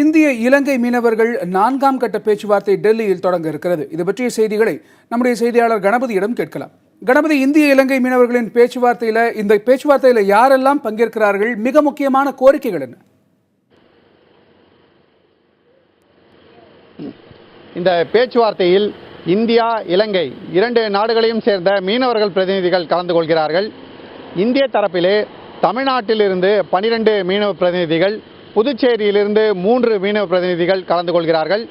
இந்திய இலங்கை மீனவர்கள் 4ஆம் கட்ட பேச்சுவார்த்தை டெல்லியில் தொடங்க இருக்கிறது. இது பற்றிய செய்திகளை நம்முடைய செய்தியாளர் கணபதியிடம் கேட்கலாம். கணபதி, இந்திய இலங்கை மீனவர்களின் பேச்சுவார்த்தையில யாரெல்லாம் பங்கேற்கிறார்கள்? மிக முக்கியமான கோரிக்கைகள் என்ன? இந்த பேச்சுவார்த்தையில் இந்தியா, இலங்கை இரண்டு நாடுகளையும் சேர்ந்த மீனவர்கள் பிரதிநிதிகள் கலந்து கொள்கிறார்கள். இந்திய தரப்பிலே தமிழ்நாட்டிலிருந்து 12 மீனவ பிரதிநிதிகள், புதுச்சேரியிலிருந்து 3 மீனவ பிரதிநிதிகள் கலந்து கொள்கிறார்கள்.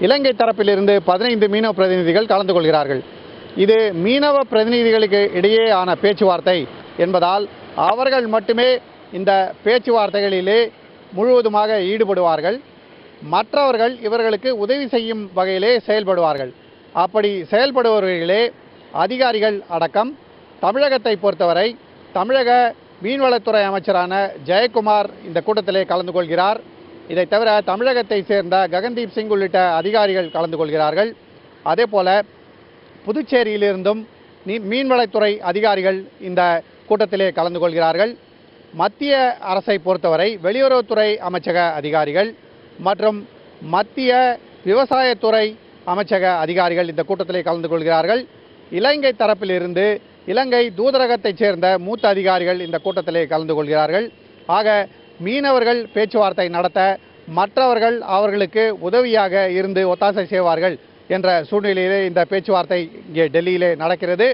இலங்கை தரப்பிலிருந்து 15 மீனவ பிரதிநிதிகள் கலந்து கொள்கிறார்கள். இது மீனவ பிரதிநிதிகளுக்கு இடையேயான பேச்சுவார்த்தை என்பதால் அவர்கள் மட்டுமே இந்த பேச்சுவார்த்தைகளிலே முழுவதுமாக ஈடுபடுவார்கள். மற்றவர்கள் இவர்களுக்கு உதவி செய்யும் வகையிலே செயல்படுவார்கள். அப்படி செயல்படுபவர்களே அதிகாரிகள் அடக்கம். தமிழகத்தை பொறுத்தவரை தமிழக மீன்வளத்துறை அமைச்சரான ஜெயக்குமார் இந்த கூட்டத்திலே கலந்து கொள்கிறார். இதை தவிர தமிழகத்தை சேர்ந்த ககன்தீப் சிங் உள்ளிட்ட அதிகாரிகள் கலந்து கொள்கிறார்கள். அதே போல புதுச்சேரியிலிருந்தும் மீன்வளத்துறை அதிகாரிகள் இந்த கூட்டத்திலே கலந்து கொள்கிறார்கள். மத்திய அரசை பொறுத்தவரை வெளியுறவுத்துறை அமைச்சக அதிகாரிகள் மற்றும் மத்திய விவசாயத்துறை அமைச்சக அதிகாரிகள் இந்த கூட்டத்திலே கலந்து கொள்கிறார்கள். இலங்கை தரப்பிலிருந்து இலங்கை தூதரகத்தைச் சேர்ந்த மூத்த அதிகாரிகள் இந்த கூட்டத்திலே கலந்து கொள்கிறார்கள். ஆக மீனவர்கள் பேச்சுவார்த்தை நடத்த மற்றவர்கள் அவர்களுக்கு உதவியாக இருந்து ஒத்தாசை செய்வார்கள் என்ற சூழ்நிலையிலே இந்த பேச்சுவார்த்தை இங்கே டெல்லியிலே நடக்கிறது.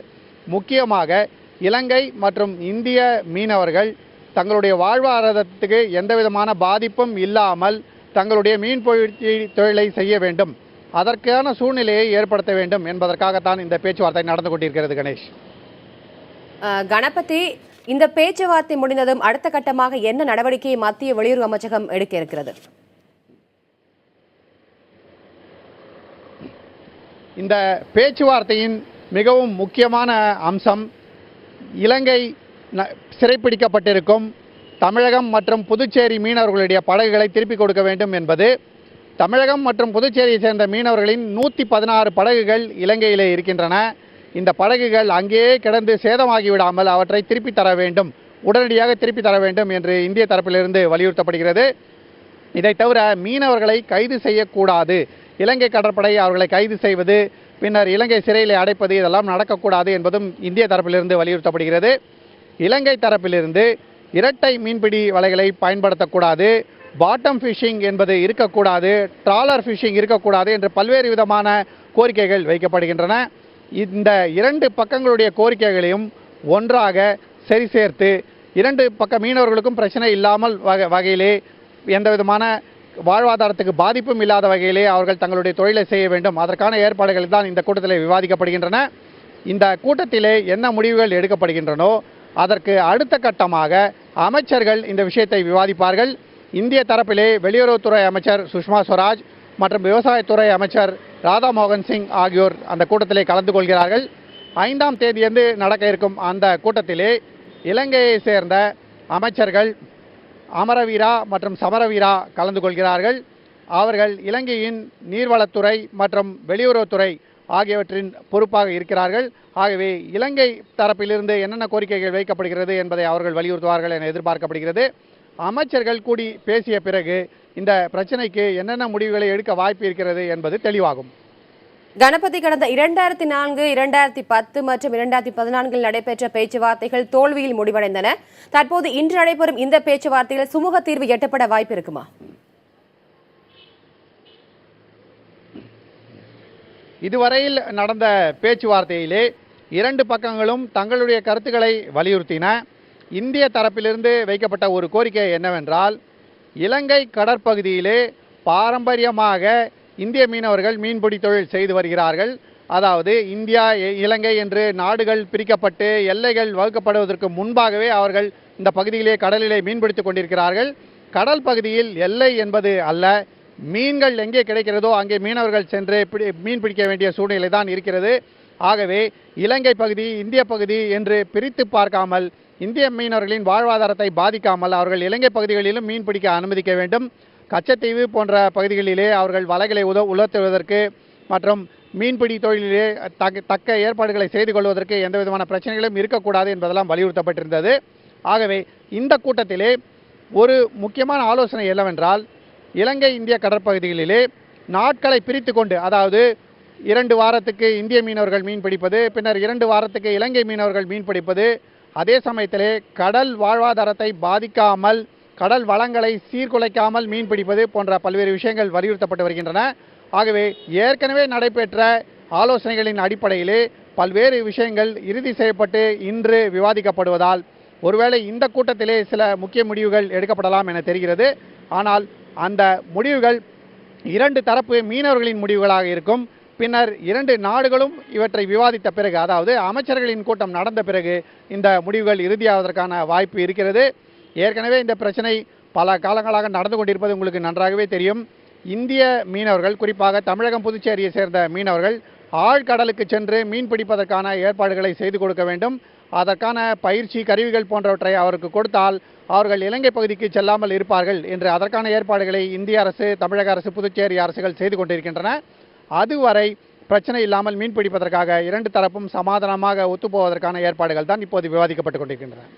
முக்கியமாக இலங்கை மற்றும் இந்திய மீனவர்கள் தங்களுடைய வாழ்வாதாரத்துக்கு எந்தவிதமான பாதிப்பும் இல்லாமல் தங்களுடைய மீன்பிடி தொழிலை செய்ய வேண்டும், அதற்கான சூழ்நிலையை ஏற்படுத்த வேண்டும் என்பதற்காகத்தான் இந்த பேச்சுவார்த்தை நடந்து கொண்டிருக்கிறது. கணேஷ், கணபதி, இந்த பேச்சுவார்த்தை முடிந்ததும் அடுத்த கட்டமாக என்ன நடவடிக்கையை மத்திய வெளியுறவு அமைச்சகம் எடுக்க இருக்கிறது? இந்த பேச்சுவார்த்தையின் மிகவும் முக்கியமான அம்சம் இலங்கை சிறைப்பிடிக்கப்பட்டிருக்கும் தமிழகம் மற்றும் புதுச்சேரி மீனவர்களுடைய படகுகளை திருப்பிக் கொடுக்க வேண்டும் என்பது. தமிழகம் மற்றும் புதுச்சேரியை சேர்ந்த மீனவர்களின் 116 படகுகள் இலங்கையிலே இருக்கின்றன. இந்த படகுகள் அங்கேயே கிடந்து சேதமாகிவிடாமல் அவற்றை திருப்பி தர வேண்டும், உடனடியாக திருப்பி தர வேண்டும் என்று இந்திய தரப்பிலிருந்து வலியுறுத்தப்படுகிறது. இதை தவிர மீனவர்களை கைது செய்யக்கூடாது, இலங்கை கடற்படை அவர்களை கைது செய்வது, பின்னர் இலங்கை சிறையில் அடைப்பது, இதெல்லாம் நடக்கக்கூடாது என்பதும் இந்திய தரப்பிலிருந்து வலியுறுத்தப்படுகிறது. இலங்கை தரப்பிலிருந்து இரட்டை மீன்பிடி வலைகளை பயன்படுத்தக்கூடாது, பாட்டம் ஃபிஷிங் என்பது இருக்கக்கூடாது, ட்ராலர் ஃபிஷிங் இருக்கக்கூடாது என்று பல்வேறு விதமான கோரிக்கைகள் வைக்கப்படுகின்றன. இந்த இரண்டு பக்கங்களுடைய கோரிக்கைகளையும் ஒன்றாக சரி சேர்த்து இரண்டு பக்க மீனவர்களுக்கும் பிரச்சனை இல்லாமல் வகையிலே எந்த விதமான வாழ்வாதாரத்துக்கு பாதிப்பும் இல்லாத வகையிலே அவர்கள் தங்களுடைய தொழிலை செய்ய வேண்டும், அதற்கான ஏற்பாடுகள் தான் இந்த கூட்டத்தில் விவாதிக்கப்படுகின்றன. இந்த கூட்டத்திலே என்ன முடிவுகள் எடுக்கப்படுகின்றனோ அதற்கு அடுத்த கட்டமாக அமைச்சர்கள் இந்த விஷயத்தை விவாதிப்பார்கள். இந்திய தரப்பிலே வெளியுறவுத்துறை அமைச்சர் சுஷ்மா ஸ்வராஜ் மற்றும் விவசாயத்துறை அமைச்சர் ராதா மோகன் சிங் ஆகியோர் அந்த கூட்டத்திலே கலந்து கொள்கிறார்கள். 5ஆம் தேதியன்று நடக்க இருக்கும் அந்த கூட்டத்திலே இலங்கையை சேர்ந்த அமைச்சர்கள் அமரவீரா மற்றும் சமரவீரா கலந்து கொள்கிறார்கள். அவர்கள் இலங்கையின் நீர்வளத்துறை மற்றும் வெளியுறவுத்துறை ஆகியவற்றின் பொறுப்பாக இருக்கிறார்கள். ஆகவே இலங்கை தரப்பிலிருந்து என்னென்ன கோரிக்கைகள் வைக்கப்படுகிறது என்பதை அவர்கள் வலியுறுத்துவார்கள் என எதிர்பார்க்கப்படுகிறது. அமைச்சர்கள் கூடி பேசிய பிறகு இந்த பிரச்சனைக்கு என்னென்ன முடிவுகளை எடுக்க வாய்ப்பு இருக்கிறது என்பது தெளிவாகும். கணபதி, கடந்த 2004, 2010 மற்றும் 2014 நடைபெற்ற பேச்சுவார்த்தைகள் தோல்வியில் முடிவடைந்தன. தற்போது இன்று நடைபெறும் இந்த பேச்சுவார்த்தையில் சுமூக தீர்வு எட்டப்பட வாய்ப்பு இருக்குமா? இதுவரையில் நடந்த பேச்சுவார்த்தையிலே இரண்டு பக்கங்களும் தங்களுடைய கருத்துக்களை வலியுறுத்தின. இந்திய தரப்பிலிருந்து வைக்கப்பட்ட ஒரு கோரிக்கை என்னவென்றால், இலங்கை கடற்பகுதியிலே பாரம்பரியமாக இந்திய மீனவர்கள் மீன்பிடி தொழில் செய்து வருகிறார்கள். அதாவது இந்தியா, இலங்கை என்று நாடுகள் பிரிக்கப்பட்டு எல்லைகள் வகுக்கப்படுவதற்கு முன்பாகவே அவர்கள் இந்த பகுதியிலே கடலிலே மீன்பிடித்துக் கொண்டிருக்கிறார்கள். கடல் பகுதியில் எல்லை என்பது அல்ல, மீன்கள் எங்கே கிடைக்கிறதோ அங்கே மீனவர்கள் சென்று மீன் பிடிக்க வேண்டிய சூழ்நிலை தான் இருக்கிறது. ஆகவே இலங்கை பகுதி, இந்திய பகுதி என்று பிரித்து பார்க்காமல், இந்திய மீனவர்களின் வாழ்வாதாரத்தை பாதிக்காமல் அவர்கள் இலங்கை பகுதிகளிலும் மீன் பிடிக்க அனுமதிக்க வேண்டும். கச்சத்தீவு போன்ற பகுதிகளிலே அவர்கள் வலைகளை உலர்த்துவதற்கு மற்றும் மீன்பிடி தொழிலிலே தக்க ஏற்பாடுகளை செய்து கொள்வதற்கு எந்த விதமான பிரச்சனைகளும் இருக்கக்கூடாது என்பதெல்லாம் வலியுறுத்தப்பட்டிருந்தது. ஆகவே இந்த கூட்டத்திலே ஒரு முக்கியமான ஆலோசனை என்னவென்றால், இலங்கை இந்திய கடற்பகுதிகளிலே நாட்களை பிரித்து கொண்டு, அதாவது 2 வாரத்துக்கு இந்திய மீனவர்கள் மீன் பிடிப்பது, பின்னர் 2 வாரத்துக்கு இலங்கை மீனவர்கள் மீன் பிடிப்பது, அதே சமயத்திலே கடல் வாழ்வாதாரத்தை பாதிக்காமல் கடல் வளங்களை சீர்குலைக்காமல் மீன் பிடிப்பது போன்ற பல்வேறு விஷயங்கள் வலியுறுத்தப்பட்டு வருகின்றன. ஆகவே ஏற்கனவே நடைபெற்ற ஆலோசனைகளின் அடிப்படையிலே பல்வேறு விஷயங்கள் இறுதி செய்யப்பட்டு இன்று விவாதிக்கப்படுவதால் ஒருவேளை இந்த கூட்டத்திலே சில முக்கிய முடிவுகள் எடுக்கப்படலாம் என தெரிகிறது. ஆனால் அந்த முடிவுகள் 2 தரப்பு மீனவர்களின் முடிவுகளாக இருக்கும். பின்னர் 2 நாடுகளும் இவற்றை விவாதித்த பிறகு, அதாவது அமைச்சர்களின் கூட்டம் நடந்த பிறகு இந்த முடிவுகள் இறுதியாவதற்கான வாய்ப்பு இருக்கிறது. ஏற்கனவே இந்த பிரச்சனை பல காலங்களாக நடந்து கொண்டிருப்பது உங்களுக்கு நன்றாகவே தெரியும். இந்திய மீனவர்கள், குறிப்பாக தமிழகம் புதுச்சேரியை சேர்ந்த மீனவர்கள் ஆழ்கடலுக்கு சென்று மீன் பிடிப்பதற்கான ஏற்பாடுகளை செய்து கொடுக்க வேண்டும். அதற்கான பயிற்சி கருவிகள் போன்றவற்றை அவருக்கு கொடுத்தால் அவர்கள் இலங்கை பகுதிக்கு செல்லாமல் இருப்பார்கள் என்று அதற்கான ஏற்பாடுகளை இந்திய அரசு, தமிழக அரசு, புதுச்சேரி அரசுகள் செய்து கொண்டிருக்கின்றன. அதுவரை பிரச்சனை இல்லாமல் மீன் பிடிப்பதற்காக 2 தரப்பும் சமாதானமாக ஒத்துப்போவதற்கான ஏற்பாடுகள் தான் இப்போது விவாதிக்கப்பட்டுக் கொண்டிருக்கின்றன.